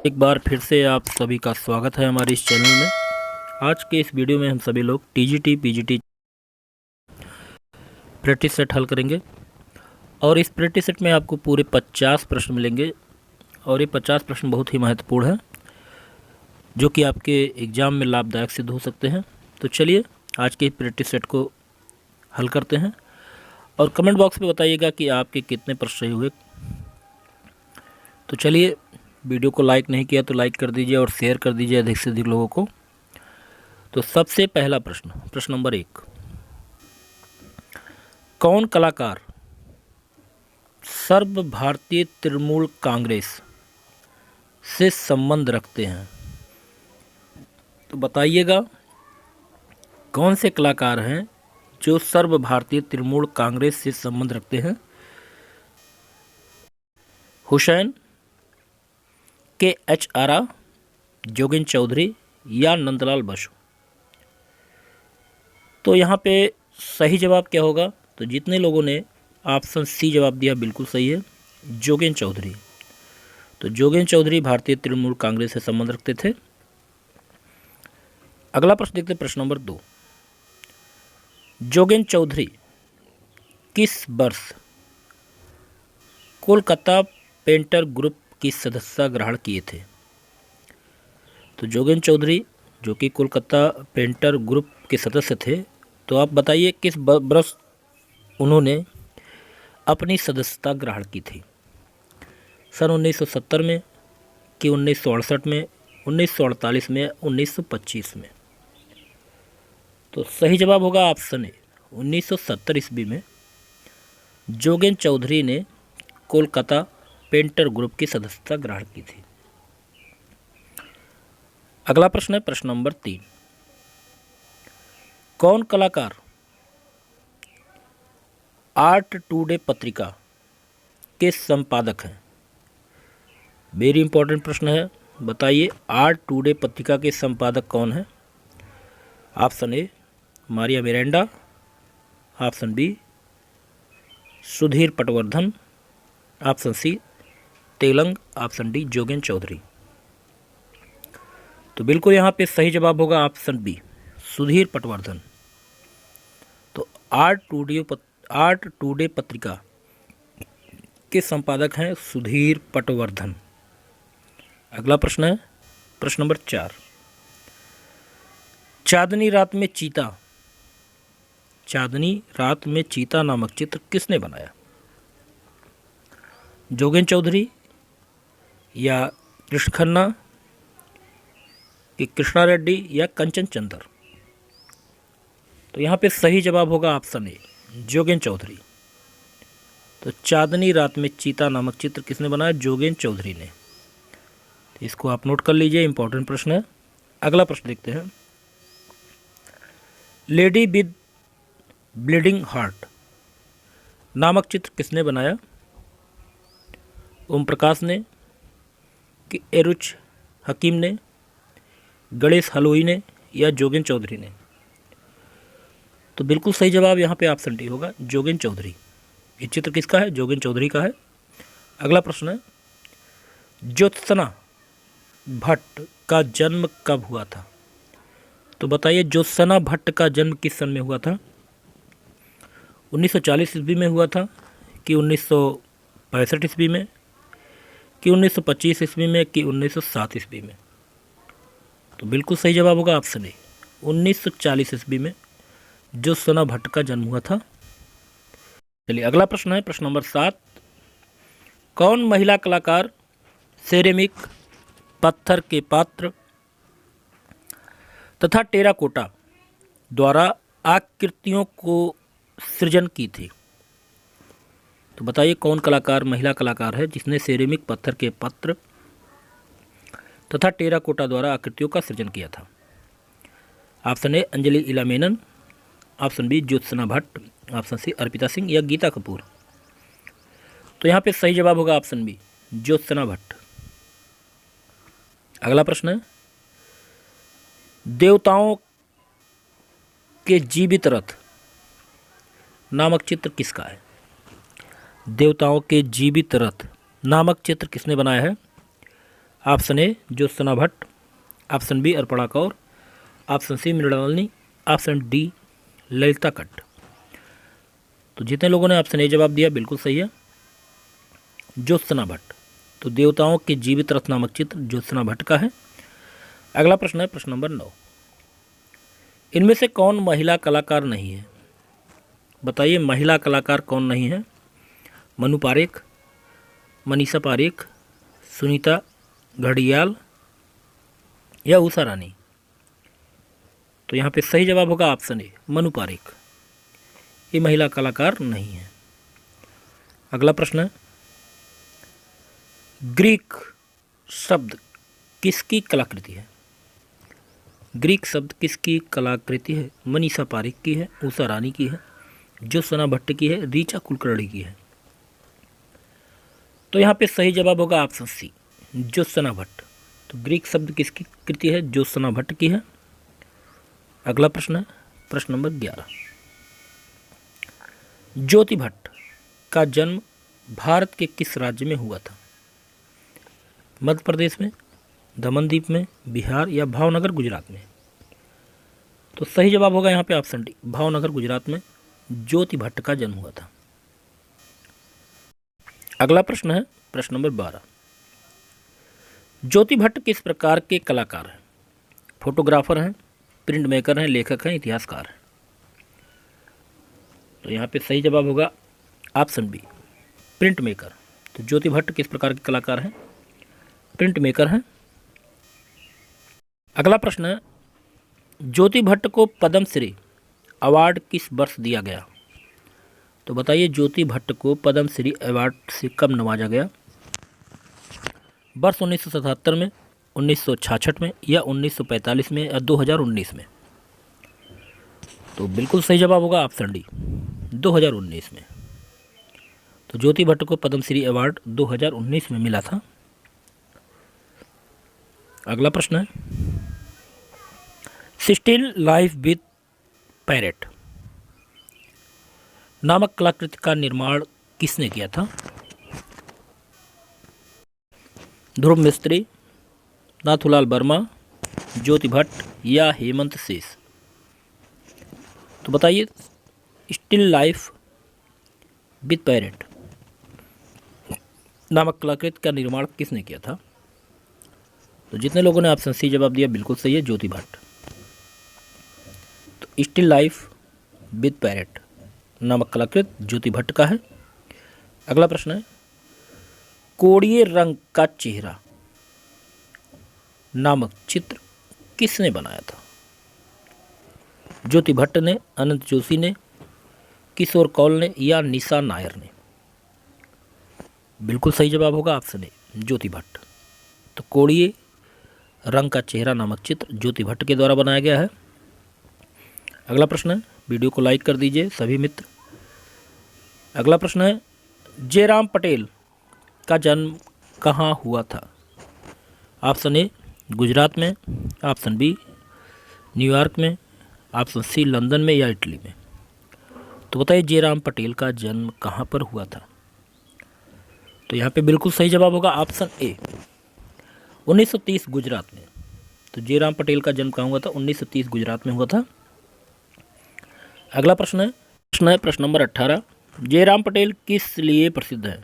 एक बार फिर से आप सभी का स्वागत है हमारे इस चैनल में। आज के इस वीडियो में हम सभी लोग टीजीटी पीजीटी प्रैक्टिस सेट हल करेंगे और इस प्रैक्टिस सेट में आपको पूरे 50 प्रश्न मिलेंगे और ये 50 प्रश्न बहुत ही महत्वपूर्ण हैं जो कि आपके एग्ज़ाम में लाभदायक सिद्ध हो सकते हैं। तो चलिए आज के प्रैक्टिस सेट को हल करते हैं और कमेंट बॉक्स में बताइएगा कि आपके कितने प्रश्न सही हुए। तो चलिए, वीडियो को लाइक नहीं किया तो लाइक कर दीजिए और शेयर कर दीजिए अधिक से अधिक लोगों को। तो सबसे पहला प्रश्न नंबर 1, कौन कलाकार सर्व भारतीय तृणमूल कांग्रेस से संबंध रखते हैं? तो बताइएगा कौन से कलाकार हैं जो सर्व भारतीय तृणमूल कांग्रेस से संबंध रखते हैं? हुसैन, के.एच. आरा, जोगेंद्र चौधरी या नंदलाल बसु? तो यहाँ पे सही जवाब क्या होगा? तो जितने लोगों ने ऑप्शन सी जवाब दिया बिल्कुल सही है, जोगेंद्र चौधरी। तो जोगेंद्र चौधरी भारतीय तृणमूल कांग्रेस से संबंध रखते थे। अगला प्रश्न देखते हैं, प्रश्न नंबर 2, जोगेंद्र चौधरी किस वर्ष कोलकाता पेंटर ग्रुप की सदस्यता ग्रहण किए थे? तो जोगेंद्र चौधरी जो कि कोलकाता पेंटर ग्रुप के सदस्य थे, तो आप बताइए किस वर्ष उन्होंने अपनी सदस्यता ग्रहण की थी? सन 1970 में कि 1968 में, 1948 में, 1925 में? तो सही जवाब होगा ऑप्शन ए, 1970 ईस्वी में जोगेंद्र चौधरी ने कोलकाता पेंटर ग्रुप की सदस्यता ग्रहण की थी। अगला प्रश्न है प्रश्न नंबर 3, कौन कलाकार आर्ट टुडे पत्रिका के संपादक हैं? वेरी इंपॉर्टेंट प्रश्न है, बताइए आर्ट टुडे पत्रिका के संपादक कौन है? Option A Maria Miranda, option B Sudhir Patwardhan, option C Telang, option D Jogendra Chaudhary. तो बिल्कुल यहाँ पे सही जवाब होगा ऑप्शन बी, सुधीर पटवर्धन। तो आर्ट टुडे पत्रिका के संपादक हैं सुधीर पटवर्धन। अगला प्रश्न है प्रश्न नंबर 4, चांदनी रात में चीता नामक चित्र किसने बनाया? जोगेंद्र चौधरी या कृष्ण खन्ना कि कृष्णा रेड्डी या कंचन चंद्र? तो यहाँ पे सही जवाब होगा ऑप्शन ए, जोगेंद्र चौधरी। तो चांदनी रात में चीता नामक चित्र किसने बनाया? जोगेंद्र चौधरी ने। तो इसको आप नोट कर लीजिए, इंपॉर्टेंट प्रश्न है। अगला प्रश्न देखते हैं, लेडी विद ब्लीडिंग हार्ट नामक चित्र किसने बनाया? ओम प्रकाश ने कि एरुच हकीम ने, गणेश हलोई ने या जोगेंद्र चौधरी ने? तो बिल्कुल सही जवाब यहाँ पे ऑप्शन डी होगा, जोगेंद्र चौधरी। ये चित्र किसका है? जोगेंद्र चौधरी का है। अगला प्रश्न है, ज्योत्सना भट्ट का जन्म कब हुआ था? तो बताइए ज्योत्सना भट्ट का जन्म किस सन में हुआ था? 1940 ईस्वी में हुआ था कि 1965 ईस्वी में कि 1925 ईस्वी में कि 1907 ईस्वी में? तो बिल्कुल सही जवाब होगा ऑप्शन ए, 1940 ईस्वी में ज्योत्सना भट्ट का जन्म हुआ था। चलिए अगला प्रश्न है प्रश्न नंबर 7, कौन महिला कलाकार सेरेमिक, पत्थर के पात्र तथा टेराकोटा द्वारा आकृतियों को सृजन की थी? तो बताइए कौन कलाकार, महिला कलाकार है जिसने सेरेमिक, पत्थर के पात्र तथा टेराकोटा द्वारा आकृतियों का सृजन किया था? Option A Anjali Ela Menon, option B Jyotsna Bhatt, option C Arpita Singh या गीता कपूर? तो यहाँ पे सही जवाब होगा ऑप्शन बी, ज्योत्सना भट्ट। अगला प्रश्न है, देवताओं के जीवित रथ नामक चित्र किसका है? देवताओं के जीवित रथ नामक चित्र किसने बनाया है? Option A Jyotsna Bhatt, option B Arpana Kaur, option C Mrinalini, option D Lalita Katt. तो जितने लोगों ने ऑप्शन ए जवाब दिया बिल्कुल सही है, ज्योत्सना भट्ट। तो देवताओं के जीवित रथ नामक चित्र ज्योत्सना भट्ट का है। अगला प्रश्न है प्रश्न नंबर 9। इनमें से कौन महिला कलाकार नहीं है? बताइए महिला कलाकार कौन नहीं है? मनु पारेख, मनीषा पारेख, सुनीता घड़ियाल या उषा रानी। तो यहाँ पे सही जवाब होगा ऑप्शन ए मनु पारेख, ये महिला कलाकार नहीं है। अगला प्रश्न है, ग्रीक शब्द किसकी कलाकृति है? ग्रीक शब्द किसकी कलाकृति है? मनीषा पारेख की है, उषा रानी की है, ज्योत्सना भट्ट की है, ऋचा कुलकर्णी की है। तो यहाँ पे सही जवाब होगा ऑप्शन सी ज्योत्सना भट्ट। तो ग्रीक शब्द किसकी कृति है? ज्योत्सना भट्ट की है। अगला प्रश्न है प्रश्न नंबर 11। ज्योति भट्ट का जन्म भारत के किस राज्य में हुआ था? मध्य प्रदेश में, दमनदीप में, बिहार या भावनगर गुजरात में। तो सही जवाब होगा यहाँ पे ऑप्शन डी भावनगर गुजरात में ज्योति भट्ट का जन्म हुआ था। अगला प्रश्न है प्रश्न नंबर 12। ज्योति भट्ट किस प्रकार के कलाकार हैं? फोटोग्राफर हैं, प्रिंट मेकर हैं, लेखक हैं, इतिहासकार हैं। तो यहाँ पे सही जवाब होगा ऑप्शन बी प्रिंट मेकर। तो ज्योति भट्ट किस प्रकार के कलाकार हैं? प्रिंट मेकर हैं। अगला प्रश्न है, ज्योति भट्ट को पद्मश्री अवार्ड किस वर्ष दिया गया? तो बताइए ज्योति भट्ट को पद्मश्री अवार्ड से कब नवाजा गया? वर्ष 1977 में, 1966 में या 1945 में या 2019 में। तो बिल्कुल सही जवाब होगा ऑप्शन डी 2019 में। तो ज्योति भट्ट को पद्मश्री अवार्ड 2019 में मिला था। अगला प्रश्न है, स्टिल लाइफ विथ पैरेट नामक कलाकृति का निर्माण किसने किया था? ध्रुव मिस्त्री, नाथुलाल वर्मा, ज्योति भट्ट या हेमंत शेष। तो बताइए स्टिल लाइफ विथ पैरेट नामक कलाकृति का निर्माण किसने किया था? तो जितने लोगों ने ऑप्शन सी जवाब दिया बिल्कुल सही है, ज्योति भट्ट। तो स्टिल लाइफ विथ पैरेट नामक कलाकृति ज्योति भट्ट का है। अगला प्रश्न है, कोड़िए रंग का चेहरा नामक चित्र किसने बनाया था? ज्योति भट्ट ने, अनंत जोशी ने, किशोर कौल ने या निशा नायर ने। बिल्कुल सही जवाब होगा ऑप्शन ए ज्योति भट्ट। तो कोड़िए रंग का चेहरा नामक चित्र ज्योति भट्ट के द्वारा बनाया गया है। अगला प्रश्न है, वीडियो को लाइक कर दीजिए सभी मित्र। अगला प्रश्न है, जयराम पटेल का जन्म कहाँ हुआ था? ऑप्शन ए गुजरात में, ऑप्शन बी न्यूयॉर्क में, ऑप्शन सी लंदन में या इटली में। तो बताइए जयराम पटेल का जन्म कहाँ पर हुआ था? तो यहाँ पे बिल्कुल सही जवाब होगा ऑप्शन ए 1930 गुजरात में। तो जयराम पटेल का जन्म कहाँ हुआ था? 1930 गुजरात में हुआ था। अगला प्रश्न है प्रश्न नंबर 18। जयराम पटेल किस लिए प्रसिद्ध है?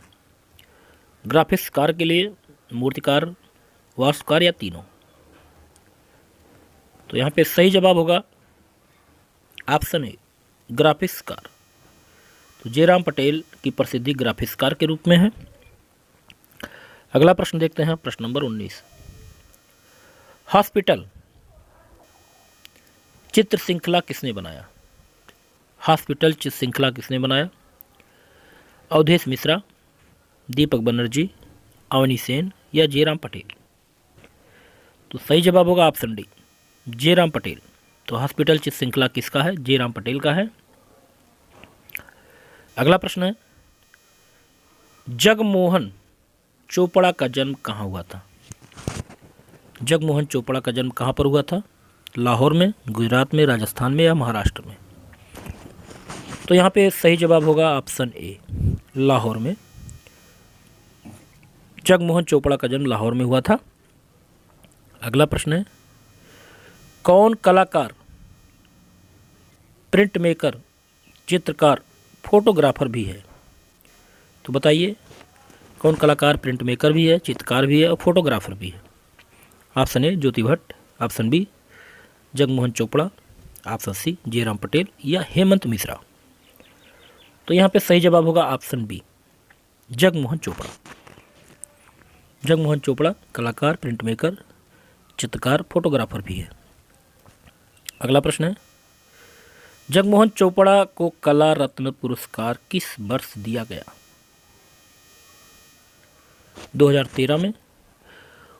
ग्राफिक्सकार के लिए, मूर्तिकार, वास्तुकार या तीनों? तो यहाँ पे सही जवाब होगा ऑप्शन ए ग्राफिक्सकार। तो जयराम पटेल की प्रसिद्धि ग्राफिक्सकार के रूप में है। अगला प्रश्न देखते हैं प्रश्न नंबर 19। हॉस्पिटल चित्र श्रृंखला किसने बनाया? हॉस्पिटल चित्र श्रृंखला किसने बनाया? अवधेश मिश्रा, दीपक बनर्जी, अवनी सेन या जयराम पटेल? तो सही जवाब होगा ऑप्शन डी जयराम पटेल। तो हॉस्पिटल चित्र श्रृंखला किसका है? जयराम पटेल का है। अगला प्रश्न है, जगमोहन चोपड़ा का जन्म कहाँ हुआ था? जगमोहन चोपड़ा का जन्म कहाँ पर हुआ था? लाहौर में, गुजरात में, राजस्थान में या महाराष्ट्र में? तो यहाँ पे सही जवाब होगा ऑप्शन ए लाहौर में। जगमोहन चोपड़ा का जन्म लाहौर में हुआ था। अगला प्रश्न है, कौन कलाकार प्रिंट मेकर, चित्रकार, फोटोग्राफर भी है? तो बताइए कौन कलाकार प्रिंट मेकर भी है, चित्रकार भी है और फोटोग्राफर भी है? Option A Jyoti Bhatt, option B Jagmohan Chopra, option C Jayram Patel या हेमंत मिश्रा। तो यहाँ पे सही जवाब होगा ऑप्शन बी जगमोहन चोपड़ा। जगमोहन चोपड़ा कलाकार, प्रिंट मेकर, चित्रकार, फोटोग्राफर भी है। अगला प्रश्न है, जगमोहन चोपड़ा को कला रत्न पुरस्कार किस वर्ष दिया गया? 2013 में,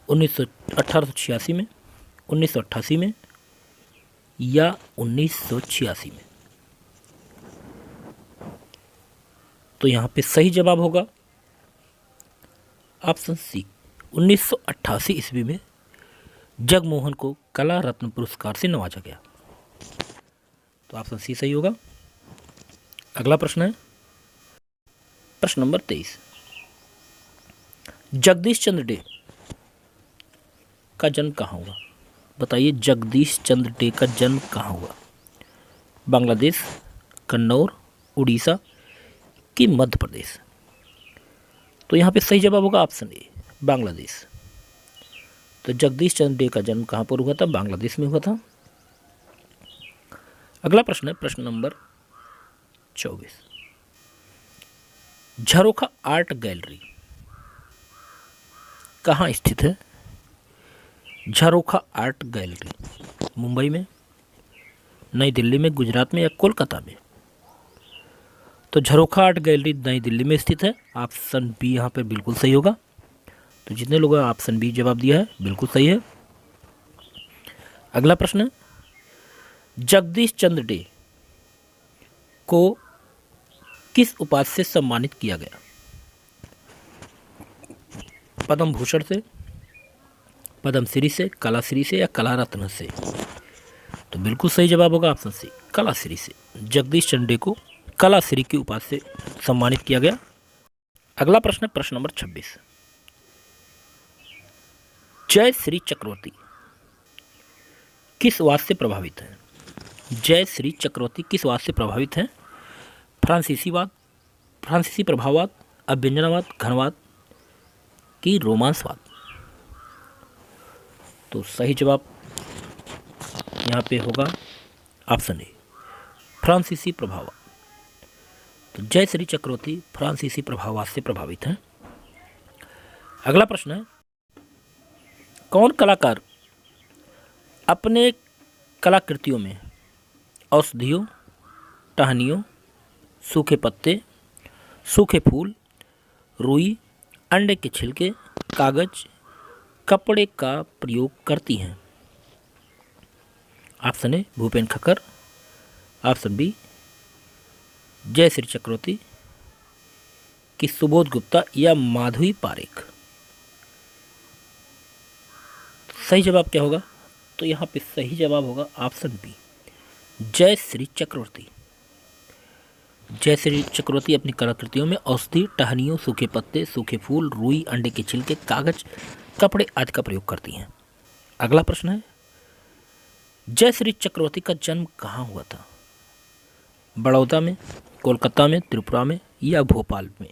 1886 में, 1988 में या 1986 में? तो यहाँ पे सही जवाब होगा ऑप्शन सी 1988 ईस्वी में जगमोहन को कला रत्न पुरस्कार से नवाजा गया। तो ऑप्शन सी सही होगा। अगला प्रश्न है, प्रश्न नंबर 23, जगदीश चंद्र डे का जन्म कहाँ हुआ? बताइए जगदीश चंद्र डे का जन्म कहाँ हुआ? बांग्लादेश, कन्नौर, उड़ीसा कि मध्य प्रदेश? तो यहाँ पे सही जवाब होगा ऑप्शन ए बांग्लादेश। तो जगदीश चंद्र डे का जन्म कहाँ पर हुआ था? बांग्लादेश में हुआ था। अगला प्रश्न है प्रश्न नंबर 24, झरोखा आर्ट गैलरी कहाँ स्थित है? झरोखा आर्ट गैलरी मुंबई में, नई दिल्ली में, गुजरात में या कोलकाता में? तो झरोखा आर्ट गैलरी नई दिल्ली में स्थित है। ऑप्शन बी यहाँ पे बिल्कुल सही होगा। तो जितने लोगों ने ऑप्शन बी जवाब दिया है बिल्कुल सही है। अगला प्रश्न है, जगदीश चंद्र डे को किस उपाधि से सम्मानित किया गया? पद्म भूषण से, पद्मश्री से, कलाश्री से या कला रत्न से? तो बिल्कुल सही जवाब होगा ऑप्शन सी कलाश्री से। जगदीश चंद्र डे को कलाश्री की उपाधि से सम्मानित किया गया। अगला प्रश्न है प्रश्न नंबर 26, जय श्री चक्रवर्ती किस वाद से प्रभावित है? जय श्री चक्रवर्ती किस वाद से प्रभावित है? फ्रांसीसीवाद, फ्रांसीसी प्रभाववाद, अभ्यंजनावाद, घनवाद की रोमांसवाद? तो सही जवाब यहाँ पे होगा ऑप्शन ए फ्रांसीसी प्रभाववाद। तो जय श्री चक्रवर्ती फ्रांसीसी प्रभाववाद से प्रभावित हैं। अगला प्रश्न है, कौन कलाकार अपने कलाकृतियों में औषधियों, टहनियों, सूखे पत्ते, सूखे फूल, रुई, अंडे के छिलके, कागज, कपड़े का प्रयोग करती हैं? Option A Bhupen Khakhar, option B Jay Shri चक्रवर्ती की सुबोध गुप्ता या माधवी पारेख? सही जवाब क्या होगा? तो यहाँ पे सही जवाब होगा ऑप्शन बी जय श्री चक्रवर्ती। जय श्री चक्रवर्ती अपनी कलाकृतियों में औषधि, टहनियों, सूखे पत्ते, सूखे फूल, रुई, अंडे के छिलके, कागज, कपड़े आदि का प्रयोग करती हैं। अगला प्रश्न है, जय श्री चक्रवर्ती का जन्म कहाँ हुआ था? बड़ौदा में, कोलकाता में, त्रिपुरा में या भोपाल में?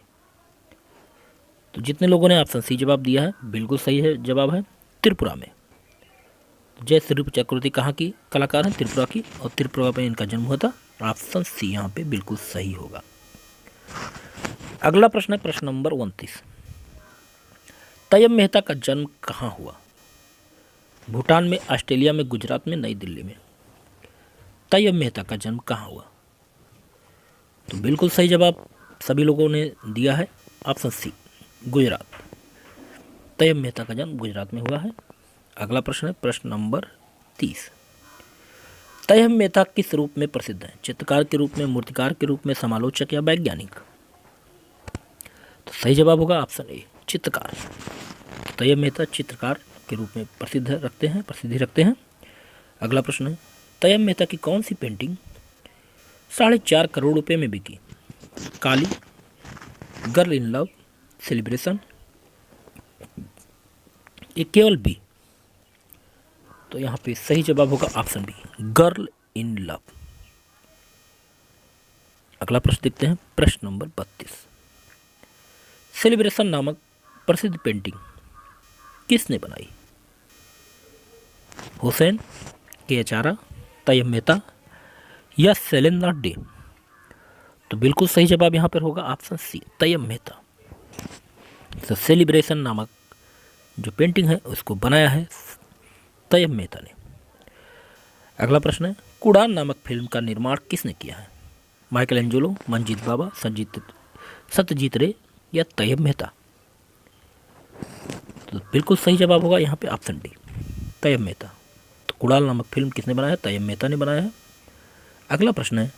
तो जितने लोगों ने ऑप्शन सी जवाब दिया है बिल्कुल सही है, जवाब है त्रिपुरा में। जय श्री चक्रवर्ती कहाँ की कलाकार हैं? त्रिपुरा की, और त्रिपुरा में इनका जन्म हुआ था। ऑप्शन सी यहाँ पे बिल्कुल सही होगा। अगला प्रश्न है प्रश्न नंबर 29, तय्यब मेहता का जन्म कहाँ हुआ? भूटान में, ऑस्ट्रेलिया में, गुजरात में, नई दिल्ली में? तय्यब मेहता का जन्म कहाँ हुआ? तो बिल्कुल सही जवाब सभी लोगों ने दिया है ऑप्शन सी गुजरात। तय्यब मेहता का जन्म गुजरात में हुआ है। अगला प्रश्न है प्रश्न नंबर 30, तय्यब मेहता किस रूप में प्रसिद्ध है? चित्रकार के रूप में, मूर्तिकार के रूप में, समालोचक या वैज्ञानिक? तो सही जवाब होगा ऑप्शन ए चित्रकार। तय्यब मेहता चित्रकार के रूप में प्रसिद्धि रखते हैं। अगला प्रश्न है, तय्यब मेहता की कौन सी पेंटिंग 4.5 करोड़ रुपए में बिकी? Kali, girl in love, celebration, ये केवल बी तो यहाँ पे सही जवाब होगा option B, girl in love. अगला प्रश्न देखते हैं, प्रश्न नंबर 32। सेलिब्रेशन नामक प्रसिद्ध पेंटिंग किसने बनाई? हुसैन, के एच आरा, तैयब मेहता या शैलेंद्र डे? तो बिल्कुल सही जवाब यहाँ पर होगा ऑप्शन सी, तैयब मेहता। तो सेलिब्रेशन नामक जो पेंटिंग है उसको बनाया है तैयब मेहता ने। अगला प्रश्न है, कुड़ान नामक फिल्म का निर्माण किसने किया है? माइकल एंजेलो, मंजीत बाबा, सत्यजीत रे या तैयब मेहता? तो बिल्कुल सही जवाब होगा यहाँ पे ऑप्शन डी, तैयब मेहता। तो कुड़ाल नामक फिल्म किसने बनाया है? तैयब मेहता ने बनाया है। अगला प्रश्न है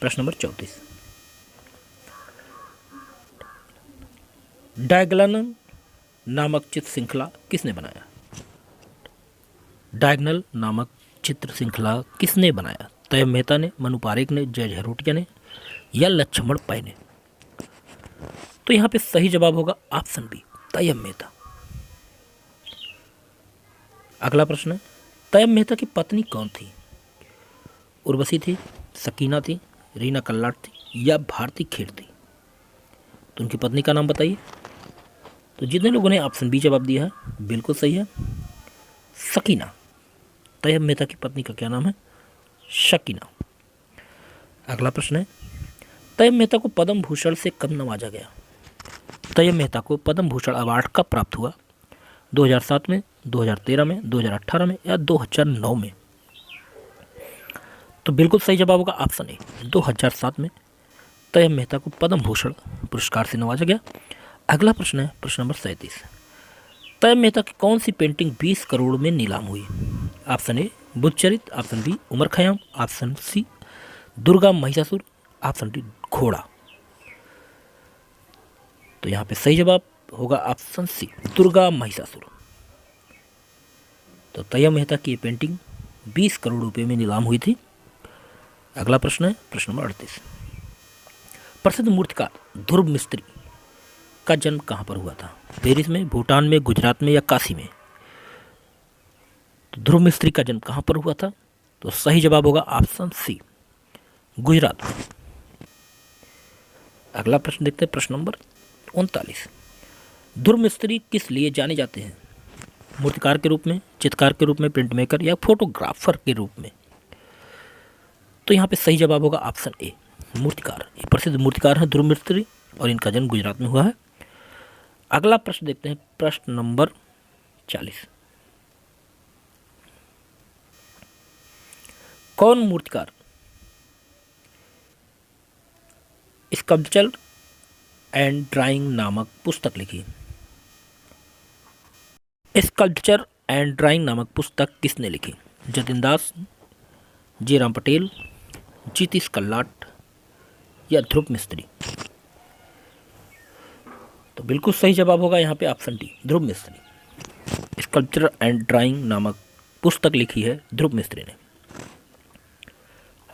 प्रश्न नंबर 34। डायगनल नामक चित्र श्रृंखला किसने बनाया? डायगनल नामक चित्र श्रृंखला किसने बनाया? तैयब मेहता ने, मनु पारेख ने, जय झरोटिया ने या लक्ष्मण पै ने? तो यहाँ पे सही जवाब होगा ऑप्शन बी, तैयब मेहता। अगला प्रश्न है, तैयब मेहता की पत्नी कौन थी? उर्वशी थी, सकीना थी, रीना कल्लाट थी या भारती खेर थी? तो उनकी पत्नी का नाम बताइए। तो जितने लोगों ने ऑप्शन बी जवाब दिया है बिल्कुल सही है, सकीना। तैयब मेहता की पत्नी का क्या नाम है? शकीना। अगला प्रश्न है, तैयब मेहता को पद्म भूषण से कब नवाजा गया? तैयब मेहता को पद्म भूषण अवार्ड कब प्राप्त हुआ? 2007 में, 2013 में, 2018 में या 2009 में? तो बिल्कुल सही जवाब होगा ऑप्शन ए, 2007 में तैयब मेहता को पद्म भूषण पुरस्कार से नवाजा गया। अगला प्रश्न है प्रश्न नंबर 37। तैयब मेहता की कौन सी पेंटिंग 20 करोड़ में नीलाम हुई? Option A, Buddhacharita, option B, Umar Khayyam, option C, Durga Mahishasura, option D, घोड़ा। तो यहाँ पे सही जवाब होगा ऑप्शन सी, दुर्गा महिषासुर। तो तैयब मेहता की ये पेंटिंग 20 करोड़ रुपए में नीलाम हुई थी। अगला प्रश्न है प्रश्न नंबर 38। प्रसिद्ध मूर्तिकार ध्रुव मिस्त्री का जन्म कहाँ पर हुआ था? पेरिस में, भूटान में, गुजरात में या काशी में? तो ध्रुव मिस्त्री का जन्म कहाँ पर हुआ था? तो सही जवाब होगा ऑप्शन सी, गुजरात में। अगला प्रश्न देखते हैं प्रश्न नंबर 39। ध्रुव मिस्त्री किस लिए जाने जाते हैं? मूर्तिकार के रूप में, चित्रकार के रूप में, प्रिंट मेकर या फोटोग्राफर के रूप में? तो यहाँ पे सही जवाब होगा ऑप्शन ए, मूर्तिकार। ये प्रसिद्ध मूर्तिकार हैं ध्रुव मिस्त्री और इनका जन्म गुजरात में हुआ है। अगला प्रश्न देखते हैं प्रश्न नंबर 40। कौन मूर्तिकार स्कल्पचर एंड ड्राइंग नामक पुस्तक लिखी? स्कल्पचर एंड ड्राइंग नामक पुस्तक किसने लिखी? जतिन दास, जयराम पटेल, जीतीश कल्लाट या ध्रुव मिस्त्री? तो बिल्कुल सही जवाब होगा यहाँ पे ऑप्शन डी, ध्रुव मिस्त्री। स्कल्पचर एंड ड्राइंग नामक पुस्तक लिखी है ध्रुव मिस्त्री ने।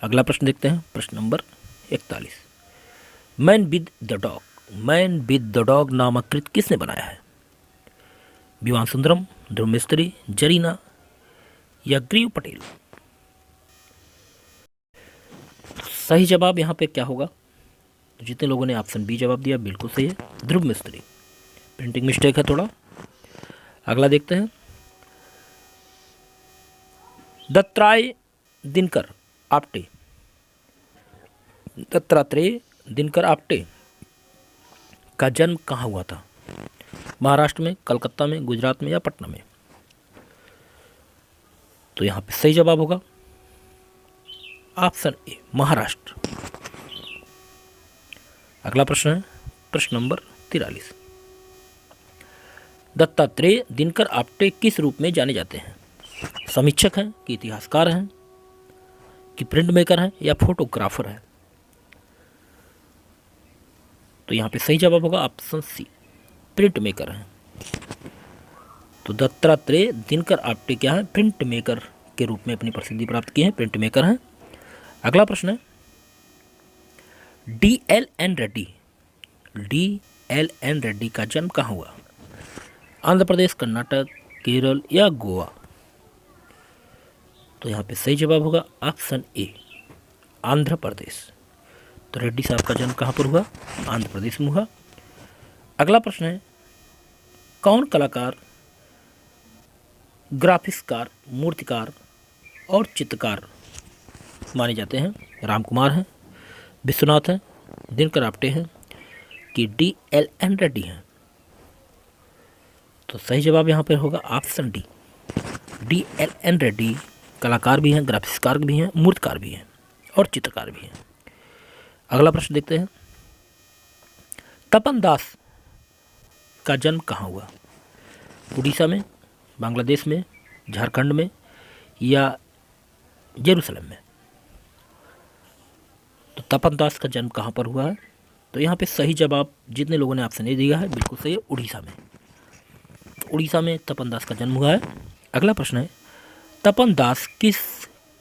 अगला प्रश्न देखते हैं प्रश्न number 41। Man with the dog नामक कृत किसने बनाया है? विवान सुंदरम, ध्रुव मिस्त्री, जरीना या ग्रीव पटेल? सही जवाब यहाँ पे क्या होगा? तो जितने लोगों ने ऑप्शन बी जवाब दिया बिल्कुल सही है, ध्रुव मिस्त्री। प्रिंटिंग मिस्टेक है थोड़ा। अगला देखते हैं, दत्तात्रेय दिनकर आपटे का जन्म कहाँ हुआ था? महाराष्ट्र में, कलकत्ता में, गुजरात में या पटना में? तो यहाँ पे सही जवाब होगा ऑप्शन ए, महाराष्ट्र। अगला प्रश्न है प्रश्न नंबर 43। दत्तात्रेय दिनकर आपटे किस रूप में जाने जाते हैं? समीक्षक हैं कि इतिहासकार हैं कि प्रिंट मेकर हैं या फोटोग्राफर हैं? तो यहाँ पे सही जवाब होगा ऑप्शन सी, प्रिंट मेकर हैं। तो दत्तात्रेय दिनकर आपटे क्या है? प्रिंट मेकर के रूप में अपनी प्रसिद्धि प्राप्त की है, प्रिंट मेकर हैं। अगला प्रश्न है, DLN रेड्डी का जन्म कहाँ हुआ? आंध्र प्रदेश, कर्नाटक, केरल या गोवा? तो यहाँ पे सही जवाब होगा ऑप्शन ए, आंध्र प्रदेश। तो रेड्डी साहब का जन्म कहाँ पर हुआ? आंध्र प्रदेश में हुआ। अगला प्रश्न है, कौन कलाकार ग्राफिक्सकार, मूर्तिकार और चित्रकार माने जाते हैं? राम कुमार हैं, विश्वनाथ हैं, दिनकर आप्टे हैं कि DLN रेड्डी हैं? तो सही जवाब यहाँ पर होगा ऑप्शन डी, DLN रेड्डी कलाकार भी हैं, ग्राफिक्सकार भी हैं, मूर्तिकार भी हैं और चित्रकार भी हैं। अगला प्रश्न देखते हैं, तपन दास का जन्म कहाँ हुआ? उड़ीसा में, बांग्लादेश में, झारखंड में या जेरूसलम में? तो तपन दास का जन्म कहाँ पर हुआ है? तो यहाँ पे सही जवाब जितने लोगों ने ऑप्शन ए दिया है बिल्कुल सही है, उड़ीसा में। तो उड़ीसा में तपन दास का जन्म हुआ है। अगला प्रश्न है, तपन दास किस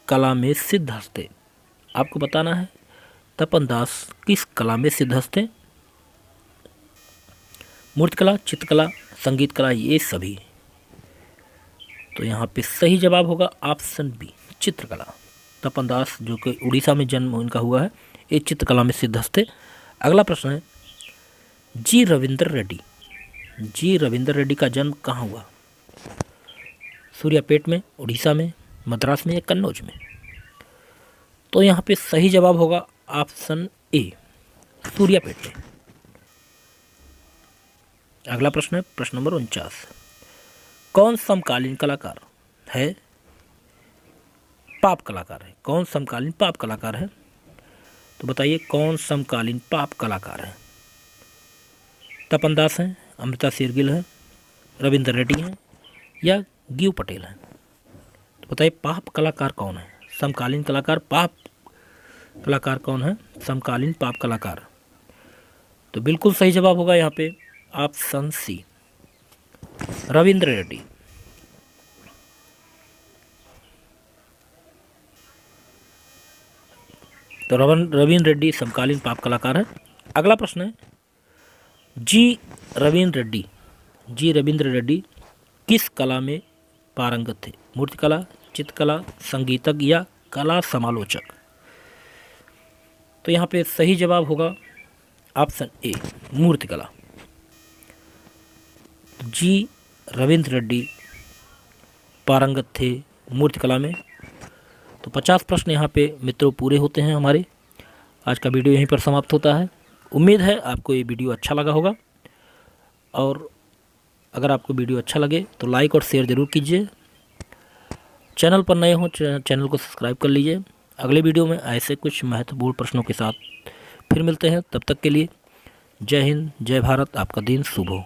कला में सिद्धहस्त थे? आपको बताना है तपन दास किस कला में सिद्धहस्त थे? मूर्तिकला, चित्रकला, संगीत कला, ये सभी। तो यहाँ पे सही जवाब होगा ऑप्शन बी, चित्रकला। तपन दास जो कि उड़ीसा में जन्म इनका हुआ है, ये चित्रकला में सिद्धहस्त थे। अगला प्रश्न है, जी रविंद्र रेड्डी, जी रविंद्र रेड्डी का जन्म कहाँ हुआ? सूर्यापेट में, उड़ीसा में, मद्रास में या कन्नौज में? तो यहाँ पे सही जवाब होगा ऑप्शन ए, सूर्यापेट में। अगला प्रश्न है प्रश्न नंबर 49, कौन समकालीन कलाकार है पाप कलाकार है? कौन समकालीन पाप कलाकार है? तो बताइए कौन समकालीन पाप कलाकार है? तपन दास हैं, अमृता शेरगिल है, रविंद्र रेड्डी हैं या गिव पटेल हैं? तो बताइए पाप कलाकार कौन है? समकालीन कलाकार पाप कलाकार कौन है? समकालीन पाप कलाकार। तो बिल्कुल सही जवाब होगा यहाँ पे ऑप्शन सी, रविंद्र रेड्डी। तो रविंद्र रेड्डी समकालीन पाप कलाकार है। अगला प्रश्न है, जी रविंद्र रेड्डी किस कला में पारंगत थे? मूर्तिकला, चित्रकला, संगीतज्ञ या कला समालोचक? तो यहाँ पे सही जवाब होगा ऑप्शन ए, मूर्तिकला। जी रविंद्र रेड्डी पारंगत थे मूर्तिकला में। तो 50 प्रश्न यहाँ पे मित्रों पूरे होते हैं हमारे। आज का वीडियो यहीं पर समाप्त होता है। उम्मीद है आपको ये वीडियो अच्छा लगा होगा, और अगर आपको वीडियो अच्छा लगे तो लाइक और शेयर ज़रूर कीजिए। चैनल पर नए हो चैनल को सब्सक्राइब कर लीजिए। अगले वीडियो में ऐसे कुछ महत्वपूर्ण प्रश्नों के साथ फिर मिलते हैं। तब तक के लिए जय हिंद, जय भारत, आपका दिन शुभ हो।